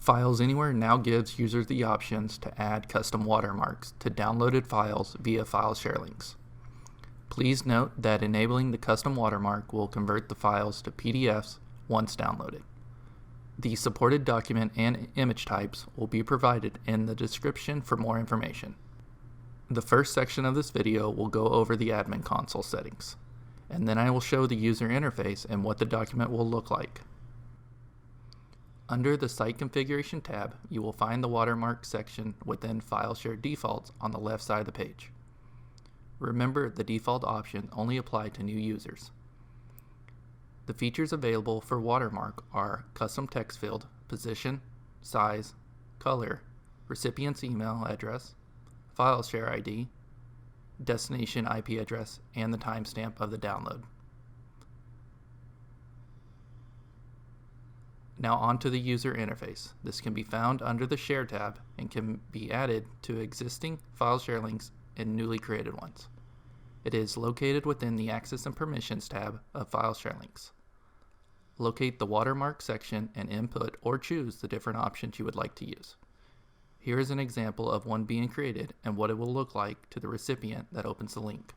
Files Anywhere now gives users the options to add custom watermarks to downloaded files via FileShare links. Please note that enabling the custom watermark will convert the files to PDFs once downloaded. The supported document and image types will be provided in the description for more information. The first section of this video will go over the admin console settings, and then I will show the user interface and what the document will look like. Under the Site Configuration tab, you will find the Watermark section within FileShare Defaults on the left side of the page. Remember, the default options only apply to new users. The features available for Watermark are custom text field, position, size, color, recipient's email address, FileShare ID, destination IP address, and the timestamp of the download. Now on to the user interface. This can be found under the Share tab and can be added to existing FileShare links and newly created ones. It is located within the Access and Permissions tab of FileShare links. Locate the Watermark section and input or choose the different options you would like to use. Here is an example of one being created and what it will look like to the recipient that opens the link.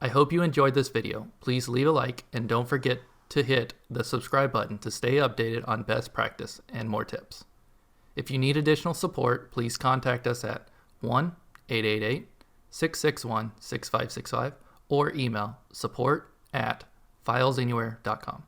I hope you enjoyed this video. Please leave a like and don't forget to hit the subscribe button to stay updated on best practice and more tips. If you need additional support, please contact us at 1-888-661-6565 or email support@filesanywhere.com.